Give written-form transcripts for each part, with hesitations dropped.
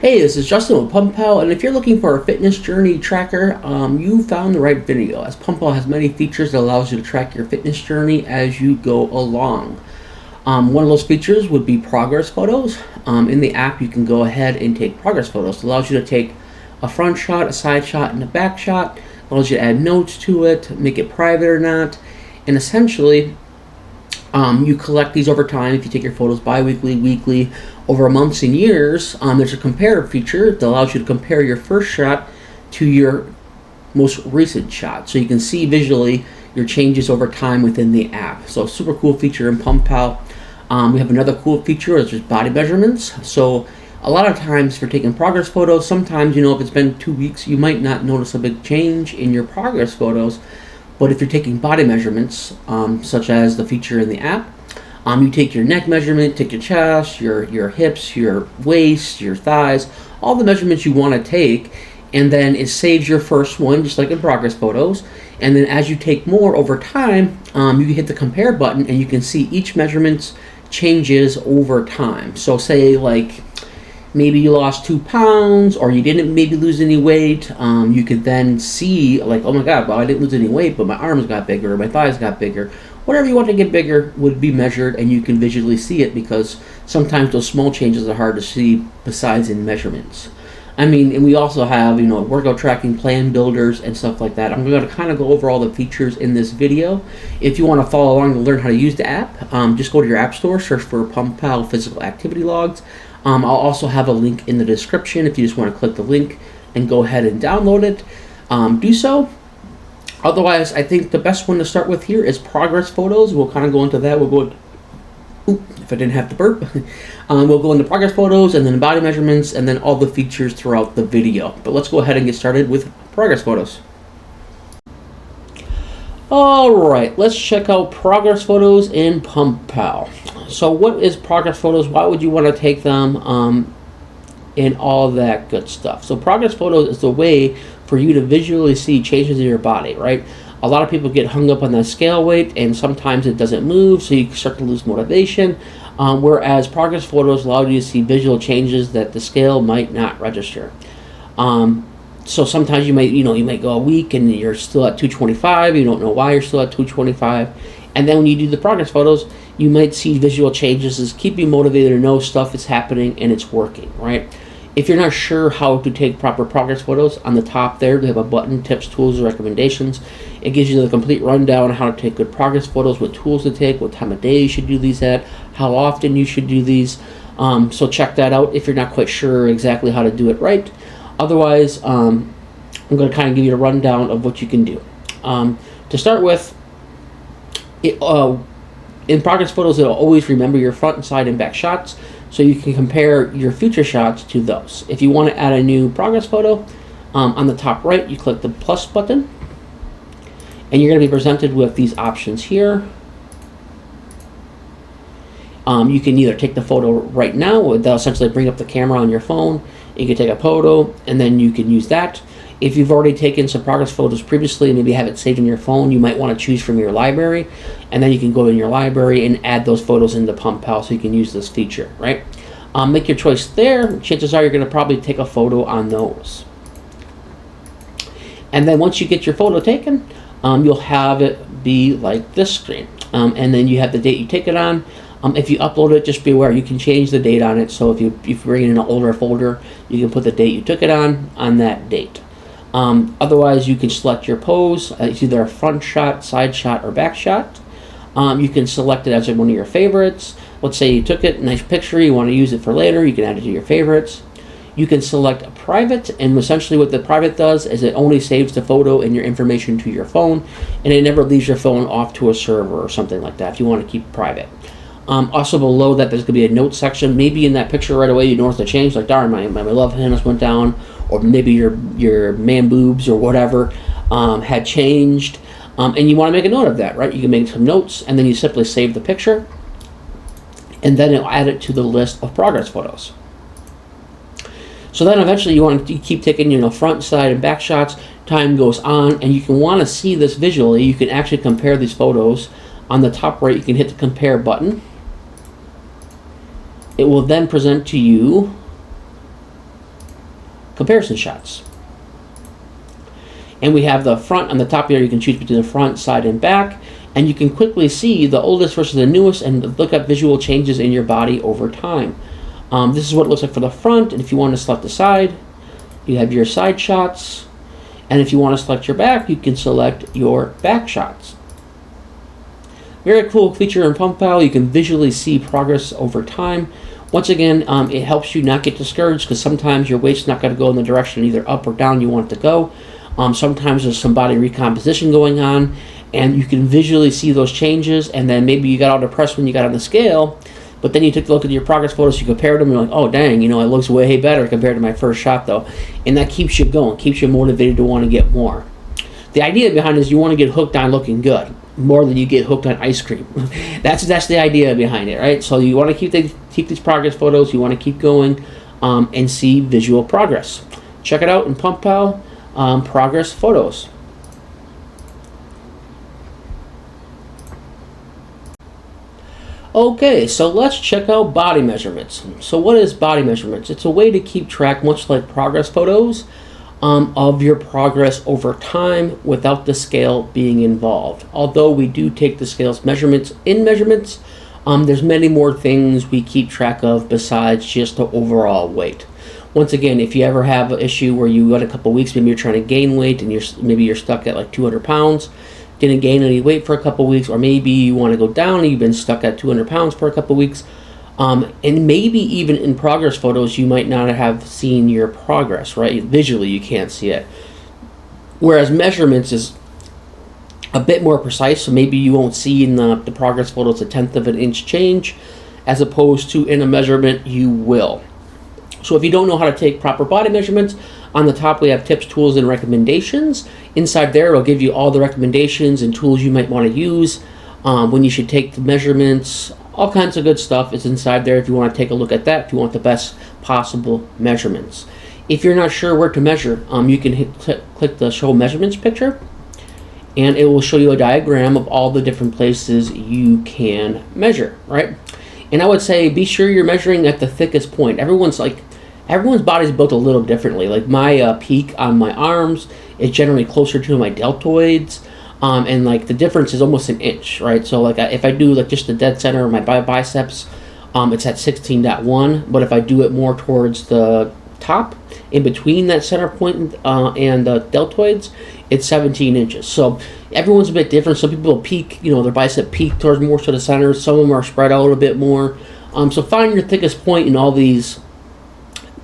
Hey, this is Justin with PumpPal, and if you're looking for a fitness journey tracker, you found the right video, as PumpPal has many features that allows you to track your fitness journey as you go along. One of those features would be progress photos. In the app, you can go ahead and take progress photos. It allows you to take a front shot, a side shot, and a back shot. It allows you to add notes to it, make it private or not, and essentially, you collect these over time. If you take your photos bi-weekly, weekly, over months and years, there's a compare feature that allows you to compare your first shot to your most recent shot. So you can see visually your changes over time within the app. So super cool feature in PumpPal. We have another cool feature, which is body measurements. So a lot of times for taking progress photos, sometimes, if it's been 2 weeks, you might not notice a big change in your progress photos. But if you're taking body measurements, such as the feature in the app, you take your neck measurement, take your chest, your hips, your waist, your thighs, all the measurements you want to take, and then it saves your first one, just like in progress photos. And then as you take more over time, you can hit the compare button, and you can see each measurement changes over time. So say like maybe you lost 2 pounds, or you didn't maybe lose any weight, you could then see like, oh my god, well, I didn't lose any weight, but my arms got bigger, or my thighs got bigger. Whatever you want to get bigger would be measured, and you can visually see it, because sometimes those small changes are hard to see besides in measurements. And we also have, workout tracking, plan builders, and stuff like that. I'm going to kind of go over all the features in this video. If you want to follow along and learn how to use the app, just go to your app store, search for PumpPal Physical Activity Logs. I'll also have a link in the description if you just want to click the link and go ahead and download it. Do so. Otherwise, I think the best one to start with here is progress photos. We'll kind of go into that. We'll go, if I didn't have to burp, we'll go into progress photos, and then body measurements, and then all the features throughout the video. But let's go ahead and get started with progress photos. Alright, let's check out progress photos in PumpPal. So what is progress photos? Why would you want to take them? And all that good stuff. So progress photos is the way for you to visually see changes in your body, right? A lot of people get hung up on that scale weight, and sometimes it doesn't move, so you start to lose motivation. Whereas progress photos allow you to see visual changes that the scale might not register. So sometimes you might go a week and you're still at 225. You don't know why you're still at 225. And then when you do the progress photos, you might see visual changes as keep you motivated to know stuff is happening and it's working, right? If you're not sure how to take proper progress photos, on the top there, they have a button, tips, tools, or recommendations. It gives you the complete rundown on how to take good progress photos, what tools to take, what time of day you should do these at, how often you should do these. So check that out if you're not quite sure exactly how to do it right. Otherwise, I'm going to kind of give you a rundown of what you can do. To start with, in progress photos, it'll always remember your front and side and back shots, so you can compare your future shots to those. If you want to add a new progress photo, on the top right, you click the plus button, and you're going to be presented with these options here. You can either take the photo right now, they'll essentially bring up the camera on your phone. You can take a photo, and then you can use that. If you've already taken some progress photos previously and maybe have it saved on your phone, you might want to choose from your library, and then you can go in your library and add those photos into PumpPal so you can use this feature, right? Make your choice there. Chances are you're going to probably take a photo on those. And then once you get your photo taken, you'll have it be like this screen. And then you have the date you take it on. If you upload it, just be aware you can change the date on it. So if you bring it in an older folder, you can put the date you took it on that date. Otherwise, you can select your pose. It's either a front shot, side shot, or back shot. You can select it as one of your favorites. Let's say you took it, nice picture, you want to use it for later, you can add it to your favorites. You can select a private, and essentially what the private does is it only saves the photo and your information to your phone, and it never leaves your phone off to a server or something like that if you want to keep it private. Also below that, there's going to be a note section. Maybe in that picture right away you notice the change, like darn, my love handles went down, or maybe your man boobs or whatever had changed, and you want to make a note of that, right? You can make some notes, and then you simply save the picture, and then it'll add it to the list of progress photos. So then eventually you want to keep taking, front, side, and back shots. Time goes on, and you can want to see this visually. You can actually compare these photos. On the top right, you can hit the compare button. It will then present to you comparison shots. And we have the front on the top here. You can choose between the front, side, and back. And you can quickly see the oldest versus the newest and look at visual changes in your body over time. This is what it looks like for the front. And if you want to select the side, you have your side shots. And if you want to select your back, you can select your back shots. Very cool feature in PumpPal. You can visually see progress over time. Once again, it helps you not get discouraged because sometimes your weight's not going to go in the direction either up or down you want it to go. Sometimes there's some body recomposition going on, and you can visually see those changes, and then maybe you got all depressed when you got on the scale, but then you took a look at your progress photos, you compared them, and you're like, oh dang, it looks way better compared to my first shot though. And that keeps you going, keeps you motivated to want to get more. The idea behind it is you want to get hooked on looking good, more than you get hooked on ice cream. That's the idea behind it, right? So you want to keep these progress photos, you want to keep going and see visual progress. Check it out in PumpPal. Progress photos. Okay, so let's check out body measurements. So what is body measurements? It's a way to keep track, much like progress photos, of your progress over time without the scale being involved. Although we do take the scale's measurements, there's many more things we keep track of besides just the overall weight. Once again, if you ever have an issue where you got a couple weeks, maybe you're trying to gain weight and you're stuck at like 200 pounds, didn't gain any weight for a couple weeks, or maybe you want to go down and you've been stuck at 200 pounds for a couple weeks, and maybe even in progress photos you might not have seen your progress, right? Visually you can't see it. Whereas measurements is a bit more precise, so maybe you won't see in the progress photos a 1/10 of an inch change, as opposed to in a measurement you will. So if you don't know how to take proper body measurements, on the top we have tips, tools, and recommendations. Inside there it'll give you all the recommendations and tools you might want to use, when you should take the measurements, all kinds of good stuff is inside there if you want to take a look at that, if you want the best possible measurements. If you're not sure where to measure, you can click the show measurements picture, and it will show you a diagram of all the different places you can measure, right? And I would say be sure you're measuring at the thickest point. Everyone's body is built a little differently. Like my peak on my arms is generally closer to my deltoids, and like the difference is almost an inch, right? So like if I do like just the dead center of my biceps, it's at 16.1, but if I do it more towards the top, in between that center point and the deltoids, it's 17 inches. So everyone's a bit different. Some people peak, their bicep peak towards more to the center. Some of them are spread out a bit more. So find your thickest point in all these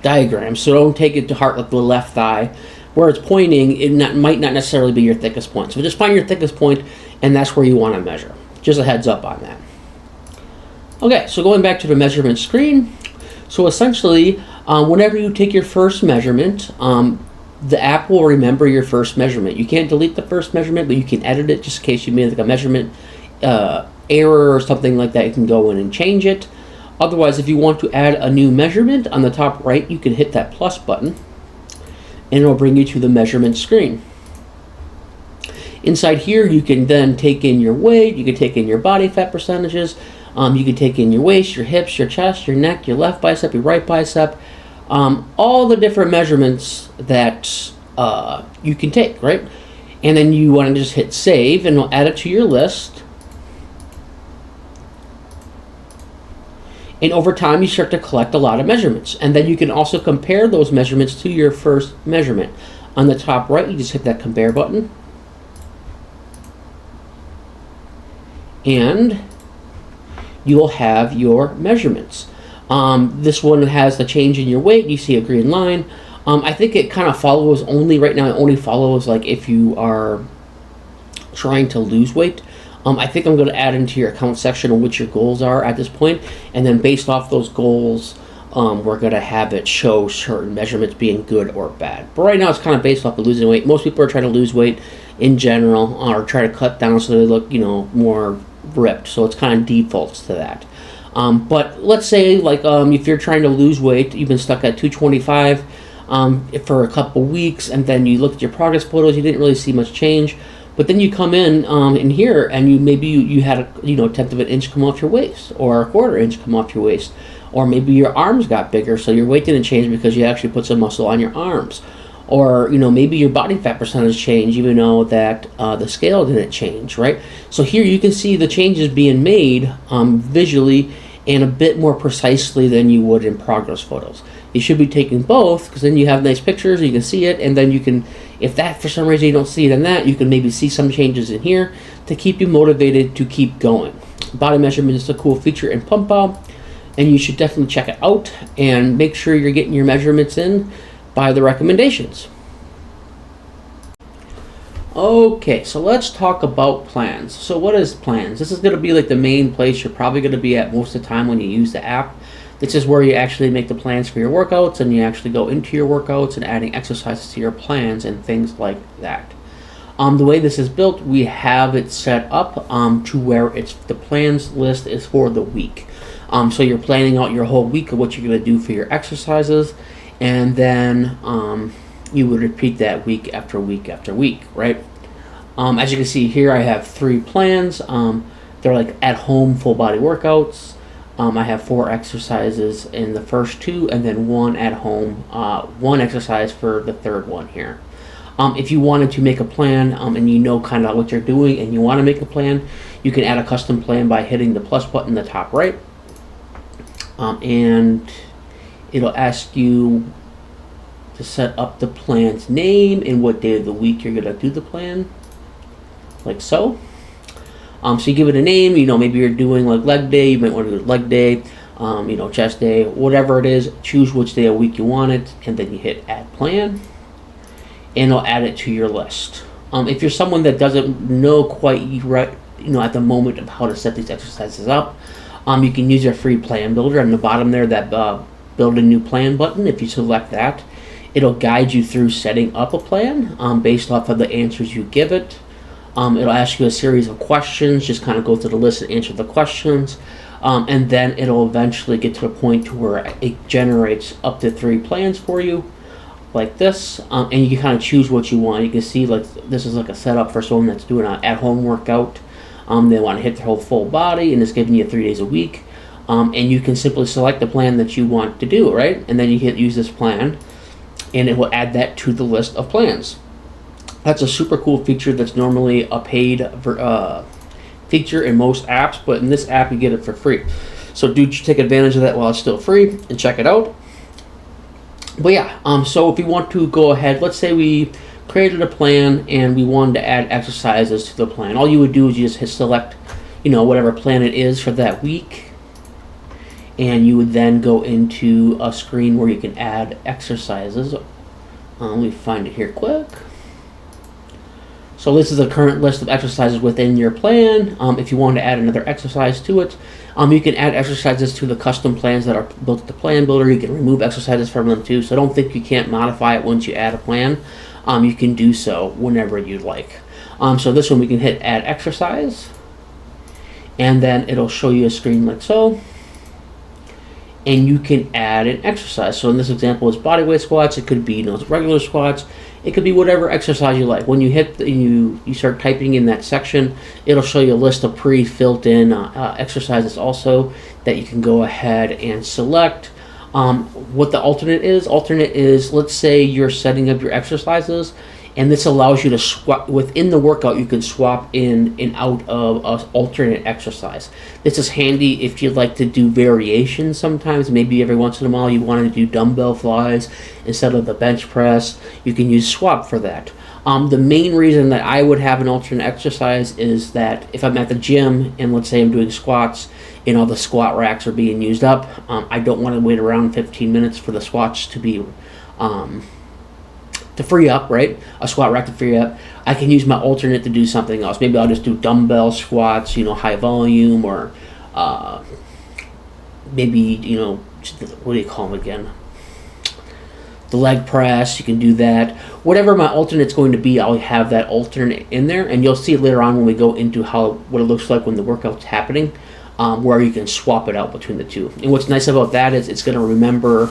diagrams. So don't take it to heart like the left thigh. Where it's pointing, might not necessarily be your thickest point. So just find your thickest point, and that's where you want to measure. Just a heads up on that. Okay, so going back to the measurement screen. So essentially, whenever you take your first measurement, the app will remember your first measurement. You can't delete the first measurement, but you can edit it just in case you made like a measurement error or something like that. You can go in and change it. Otherwise, if you want to add a new measurement, on the top right, you can hit that plus button, and it'll bring you to the measurement screen. Inside here, you can then take in your weight, you can take in your body fat percentages, you can take in your waist, your hips, your chest, your neck, your left bicep, your right bicep, all the different measurements that you can take, right? And then you want to just hit save, and it'll add it to your list. And over time, you start to collect a lot of measurements. And then you can also compare those measurements to your first measurement. On the top right, you just hit that compare button. And you'll have your measurements. This one has the change in your weight. You see a green line. I think it kind of follows only, right now, it only follows like if you are trying to lose weight. I think I'm going to add into your account section on what your goals are at this point, and then based off those goals, we're going to have it show certain measurements being good or bad. But right now it's kind of based off of losing weight. Most people are trying to lose weight in general, or try to cut down so they look, more ripped. So it's kind of defaults to that. But let's say like if you're trying to lose weight, you've been stuck at 225 for a couple weeks, and then you look at your progress photos, you didn't really see much change. But then you come in here, and you had a 1/10 of an inch come off your waist, or a 1/4 inch come off your waist, Or maybe your arms got bigger, so your weight didn't change because you actually put some muscle on your arms. Or, maybe your body fat percentage changed even though that the scale didn't change, right? So here you can see the changes being made visually and a bit more precisely than you would in progress photos. You should be taking both, because then you have nice pictures, you can see it, and then you can, if that for some reason you don't see it in that, you can maybe see some changes in here to keep you motivated to keep going. Body measurement is a cool feature in PumpPal, and you should definitely check it out and make sure you're getting your measurements in by the recommendations. Okay, so let's talk about plans. So what is plans? This is going to be like the main place you're probably going to be at most of the time when you use the app. This is where you actually make the plans for your workouts, and you actually go into your workouts and adding exercises to your plans and things like that. The way this is built, we have it set up to where the plans list is for the week. So you're planning out your whole week of what you're going to do for your exercises, and then you would repeat that week after week after week, right? As you can see here, I have 3 plans. They're like at-home full body workouts. I have 4 exercises in the first 2, and then 1 at home, 1 exercise for the third one here. If you wanted to make a plan and you know kind of what you're doing and you want to make a plan, you can add a custom plan by hitting the plus button in the top right. And it'll ask you to set up the plan's name and what day of the week you're going to do the plan, like so. So you give it a name, maybe you're doing like leg day, you might want to do leg day, chest day, whatever it is, choose which day of the week you want it, and then you hit add plan, and it'll add it to your list. If you're someone that doesn't know quite right, at the moment of how to set these exercises up, you can use your free plan builder on the bottom there, that build a new plan button. If you select that, it'll guide you through setting up a plan based off of the answers you give it. It'll ask you a series of questions, just kind of go through the list and answer the questions, and then it'll eventually get to the point to where it generates up to 3 plans for you, like this, and you can kind of choose what you want. You can see like this is like a setup for someone that's doing an at-home workout. They want to hit their whole full body, and it's giving you 3 days a week, and you can simply select the plan that you want to do, right? And then you hit use this plan, and it will add that to the list of plans. That's a super cool feature that's normally a paid feature in most apps, but in this app you get it for free. So do take advantage of that while it's still free and check it out. But yeah, so if you want to go ahead, let's say we created a plan and we wanted to add exercises to the plan. All you would do is you just hit select, whatever plan it is for that week, and you would then go into a screen where you can add exercises. Let me find it here quick. So this is the current list of exercises within your plan. If you want to add another exercise to it, you can add exercises to the custom plans that are built at the plan builder. You can remove exercises from them too. So don't think you can't modify it once you add a plan. You can do so whenever you'd like. So this one we can hit add exercise, and then it'll show you a screen like so. And you can add an exercise. So in this example, it's bodyweight squats. It could be regular squats. It could be whatever exercise you like. When you hit you start typing in that section, it'll show you a list of pre-filled in exercises also that you can go ahead and select. What the alternate is, let's say you're setting up your exercises, and this allows you to swap within the workout. You can swap in and out of an alternate exercise. This is handy if you'd like to do variations sometimes. Maybe every once in a while you want to do dumbbell flies instead of the bench press. You can use swap for that. The main reason that I would have an alternate exercise is that if I'm at the gym and let's say I'm doing squats and all the squat racks are being used up, I don't want to wait around 15 minutes for the squats to be to free up, right? A squat rack to free up. I can use my alternate to do something else. Maybe I'll just do dumbbell squats, high volume, or maybe, what do you call them again? The leg press, you can do that. Whatever my alternate's going to be, I'll have that alternate in there, and you'll see later on when we go into what it looks like when the workout's happening, where you can swap it out between the two. And what's nice about that is it's going to remember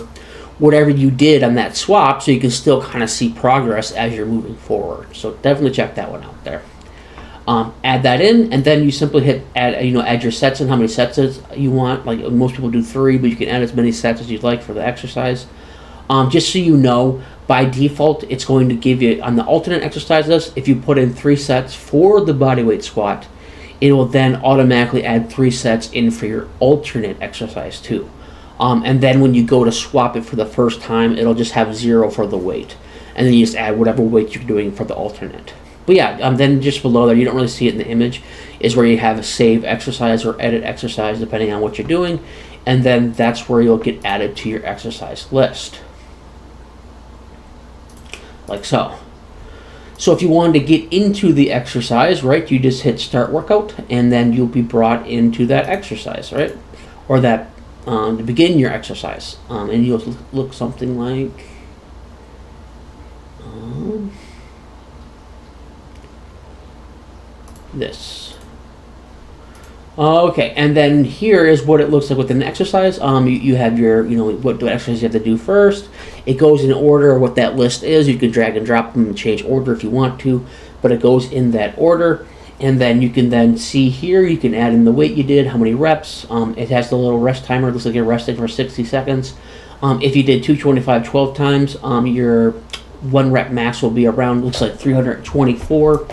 whatever you did on that swap, so you can still kind of see progress as you're moving forward. So definitely check that one out there. Add that in, and then you simply hit add. Add your sets and how many sets you want. Like most people do 3, but you can add as many sets as you'd like for the exercise. Just so you know, by default, it's going to give you on the alternate exercise list. If you put in 3 sets for the bodyweight squat, it will then automatically add 3 sets in for your alternate exercise too. And then when you go to swap it for the first time, it'll just have 0 for the weight, and then you just add whatever weight you're doing for the alternate. But yeah, then just below there, you don't really see it in the image, is where you have a save exercise or edit exercise depending on what you're doing, and then that's where you'll get added to your exercise list. Like so. So if you wanted to get into the exercise, right, you just hit start workout, and then you'll be brought into that exercise, right? Or that to begin your exercise. And you'll look something like this. Okay, and then here is what it looks like within the exercise. You have your, what exercise you have to do first. It goes in order what that list is. You can drag and drop them and change order if you want to, but it goes in that order. And then you can then see here, you can add in the weight you did, how many reps. It has the little rest timer. It looks like you're resting for 60 seconds. If you did 225 12 times, your 1 rep max will be around, looks like 324.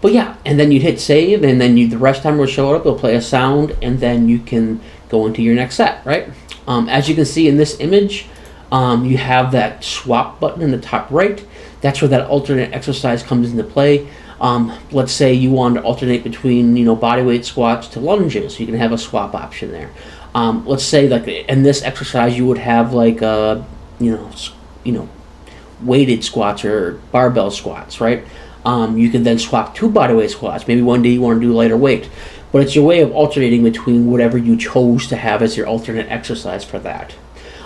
But yeah, and then you'd hit save, and then the rest timer will show up. It'll play a sound, and then you can go into your next set, right? As you can see in this image, you have that swap button in the top right. That's where that alternate exercise comes into play. Let's say you want to alternate between, bodyweight squats to lunges. You can have a swap option there. Let's say like in this exercise, you would have like, weighted squats or barbell squats, right? You can then swap to bodyweight squats. Maybe one day you want to do lighter weight, but it's your way of alternating between whatever you chose to have as your alternate exercise for that.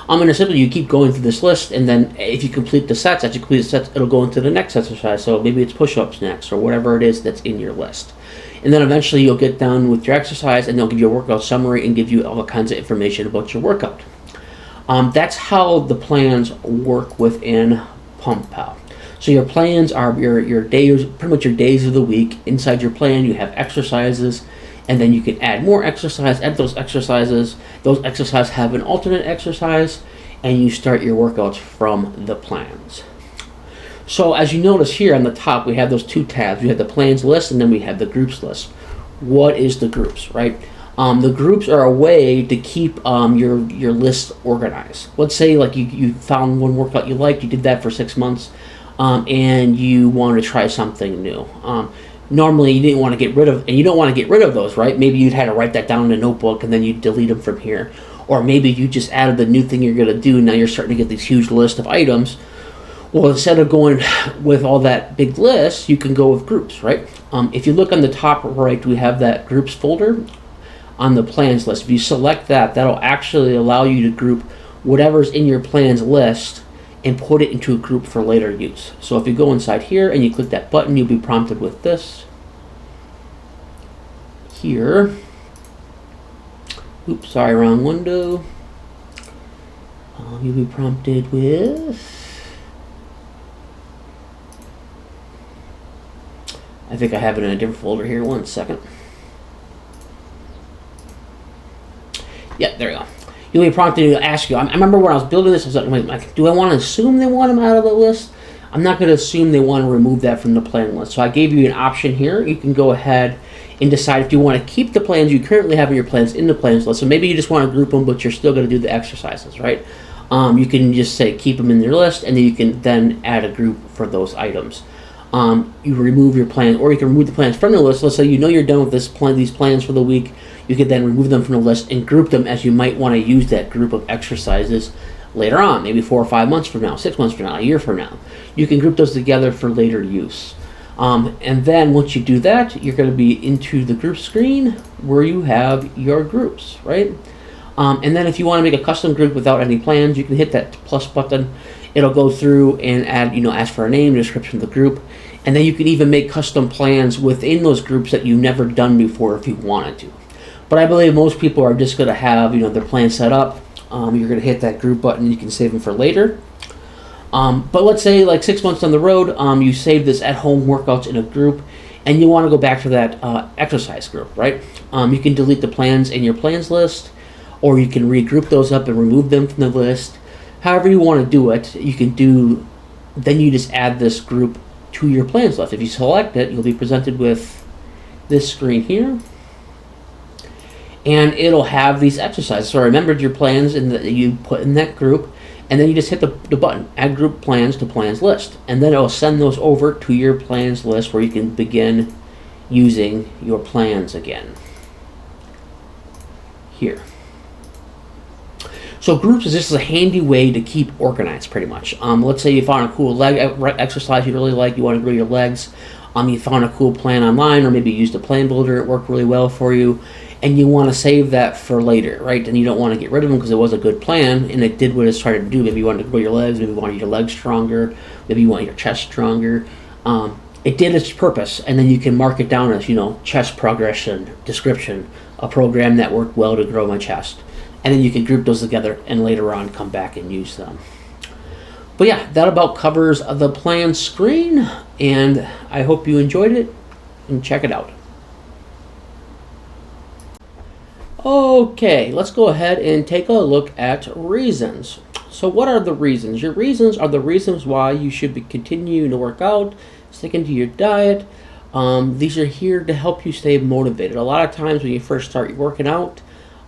And simply you keep going through this list, and then if you complete the sets, as you complete the sets, it'll go into the next exercise. So maybe it's push-ups next, or whatever it is that's in your list. And then eventually you'll get done with your exercise, and they'll give you a workout summary and give you all kinds of information about your workout. That's how the plans work within PumpPal. So your plans are your days, pretty much your days of the week. Inside your plan, you have exercises, and then you can add more exercise, add those exercises. Those exercises have an alternate exercise, and you start your workouts from the plans. So as you notice here on the top, we have those 2 tabs. We have the plans list, and then we have the groups list. What is the groups, right? The groups are a way to keep your list organized. Let's say like you found one workout you liked, you did that for 6 months, and you want to try something new. Normally you didn't want to get rid of, and you don't want to get rid of those, right? Maybe you'd had to write that down in a notebook, and then you delete them from here. Or maybe you just added the new thing you're going to do, and now you're starting to get this huge list of items. Well, instead of going with all that big list, you can go with groups, right? If you look on the top right, we have that groups folder on the plans list. If you select that, that'll actually allow you to group whatever's in your plans list and put it into a group for later use. So if you go inside here and you click that button, you'll be prompted with this. Here. Oops, sorry, wrong window. You'll be prompted with... I think I have it in a different folder here. 1 second. Yeah, there we go. You'll be prompted to ask you. I remember when I was building this, I was like, do I want to assume they want them out of the list? I'm not going to assume they want to remove that from the plan list. So I gave you an option here. You can go ahead and decide if you want to keep the plans you currently have in your plans in the plans list. So maybe you just want to group them, but you're still going to do the exercises, right? You can just say keep them in your list, and then you can then add a group for those items. You remove your plan, or you can remove the plans from the list. Let's say you know you're done with these plans for the week. You could then remove them from the list and group them as you might want to use that group of exercises later on, maybe 4 or 5 months from now, 6 months from now, a year from now. You can group those together for later use. And then once you do that, you're going to be into the group screen where you have your groups, right? And then if you want to make a custom group without any plans, you can hit that plus button. It'll go through and add, ask for a name, description of the group. And then you can even make custom plans within those groups that you've never done before if you wanted to. But I believe most people are just going to have, their plan set up. You're going to hit that group button. You can save them for later. But let's say like 6 months down the road, you save this at-home workouts in a group, and you want to go back to that exercise group, right? You can delete the plans in your plans list, or you can regroup those up and remove them from the list. However you want to do it, you can do. Then you just add this group to your plans list. If you select it, you'll be presented with this screen here, and it'll have these exercises. So I remembered your plans that you put in that group, and then you just hit the button, add group plans to plans list, and then it'll send those over to your plans list where you can begin using your plans again. Here. So groups is just a handy way to keep organized, pretty much. Let's say you found a cool leg exercise you really like, you want to grow your legs. You found a cool plan online, or maybe you used a plan builder, it worked really well for you, and you want to save that for later, right? And you don't want to get rid of them because it was a good plan and it did what it's trying to do. Maybe you wanted to grow your legs, maybe you wanted your legs stronger, maybe you want your chest stronger. It did its purpose, and then you can mark it down as, chest progression description, a program that worked well to grow my chest. And then you can group those together and later on come back and use them. But yeah, that about covers the plan screen, and I hope you enjoyed it, and check it out. Okay, let's go ahead and take a look at reasons. So what are the reasons? Your reasons are the reasons why you should be continuing to work out, sticking to your diet. These are here to help you stay motivated. A lot of times when you first start working out,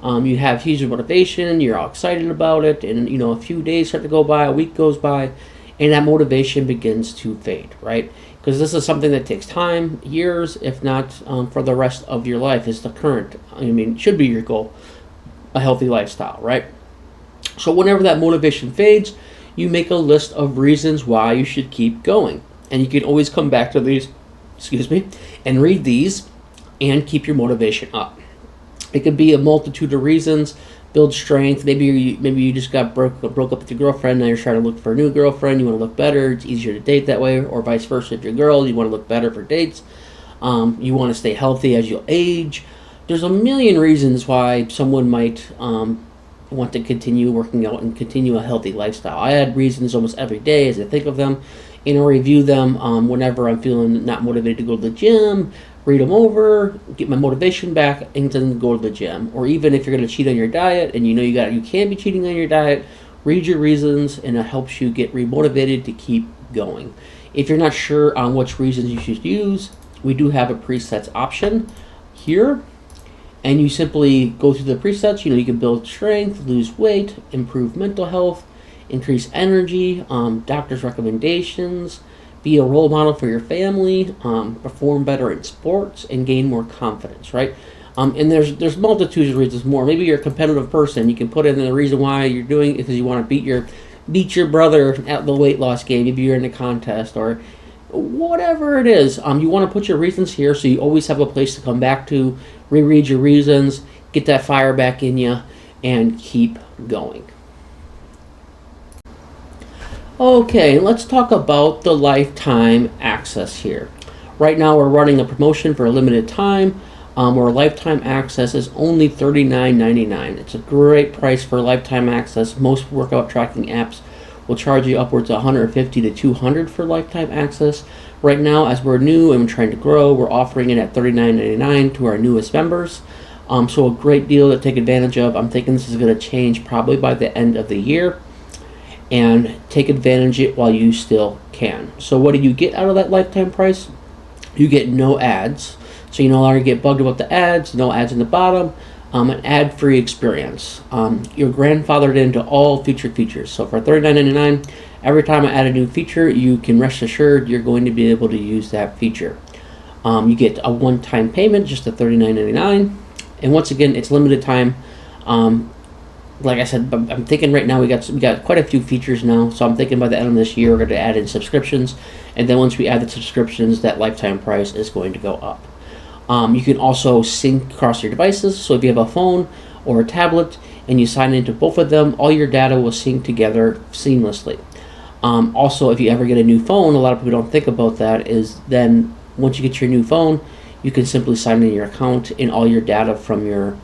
you have huge motivation, you're all excited about it, and a few days start to go by, a week goes by, and that motivation begins to fade, right? Because this is something that takes time, years, if not for the rest of your life, is the current, should be your goal, a healthy lifestyle, right? So whenever that motivation fades, you make a list of reasons why you should keep going. And you can always come back to these, and read these and keep your motivation up. It could be a multitude of reasons. Build strength. Maybe you just got broke up with your girlfriend. Now you're trying to look for a new girlfriend. You want to look better. It's easier to date that way, or vice versa. If you're a girl, you want to look better for dates. You want to stay healthy as you age. There's a million reasons why someone might want to continue working out and continue a healthy lifestyle. I add reasons almost every day as I think of them, and I review them whenever I'm feeling not motivated to go to the gym. Read them over, get my motivation back, and then go to the gym. Or even if you're going to cheat on your diet, and you can't be cheating on your diet, read your reasons, and it helps you get remotivated to keep going. If you're not sure on which reasons you should use, we do have a presets option here, and you simply go through the presets. You can build strength, lose weight, improve mental health, increase energy, doctor's recommendations, be a role model for your family, perform better in sports, and gain more confidence, right? And there's multitudes of reasons more. Maybe you're a competitive person. You can put in the reason why you're doing it because you want to beat your brother at the weight loss game. Maybe you're in a contest or whatever it is. You want to put your reasons here so you always have a place to come back to, reread your reasons, get that fire back in you, and keep going. Okay, let's talk about the lifetime access here. Right now we're running a promotion for a limited time where lifetime access is only $39.99. It's a great price for lifetime access. Most workout tracking apps will charge you upwards of $150 to $200 for lifetime access. Right now, as we're new and trying to grow, we're offering it at $39.99 to our newest members. So a great deal to take advantage of. I'm thinking this is going to change probably by the end of the year. And take advantage of it while you still can. So what do you get out of that lifetime price? You get no ads. So you no longer get bugged about the ads, no ads in the bottom, an ad-free experience. You're grandfathered into all future features. So for $39.99, every time I add a new feature, you can rest assured you're going to be able to use that feature. You get a one-time payment, just at $39.99. And once again, it's limited time. Like I said, I'm thinking right now we got quite a few features now, so I'm thinking by the end of this year we're going to add in subscriptions, and then once we add the subscriptions, that lifetime price is going to go up. You can also sync across your devices, so if you have a phone or a tablet and you sign into both of them, all your data will sync together seamlessly. Also, if you ever get a new phone, a lot of people don't think about that, is then once you get your new phone, you can simply sign in your account and all your data from your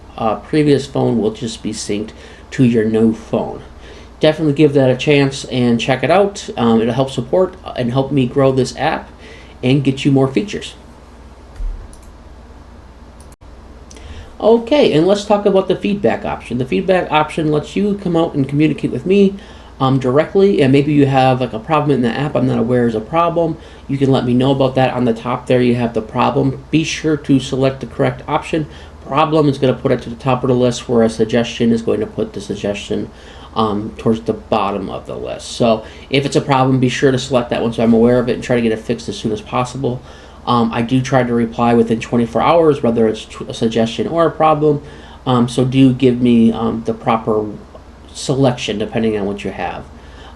previous phone will just be synced to your new phone. Definitely give that a chance and check it out. It'll help support and help me grow this app and get you more features. Okay, and let's talk about the feedback option. The feedback option lets you come out and communicate with me directly, and maybe you have like a problem in the app I'm not aware is a problem. You can let me know about that. On the top there you have the problem. Be sure to select the correct option. Problem is going to put it to the top of the list, where a suggestion is going to put the suggestion towards the bottom of the list. So if it's a problem, be sure to select that one so I'm aware of it and try to get it fixed as soon as possible. I do try to reply within 24 hours, whether it's a suggestion or a problem. So do give me the proper selection depending on what you have.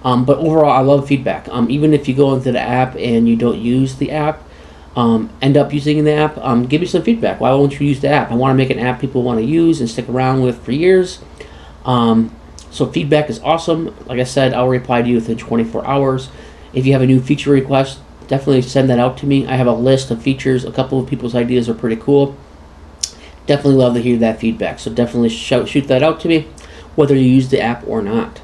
But overall, I love feedback. Even if you go into the app and you don't use the app, end up using the app, give me some feedback. Why won't you use the app? I want to make an app people want to use and stick around with for years. So feedback is awesome. Like I said, I'll reply to you within 24 hours. If you have a new feature request, definitely send that out to me. I have a list of features. A couple of people's ideas are pretty cool. Definitely love to hear that feedback. So definitely shoot that out to me, whether you use the app or not.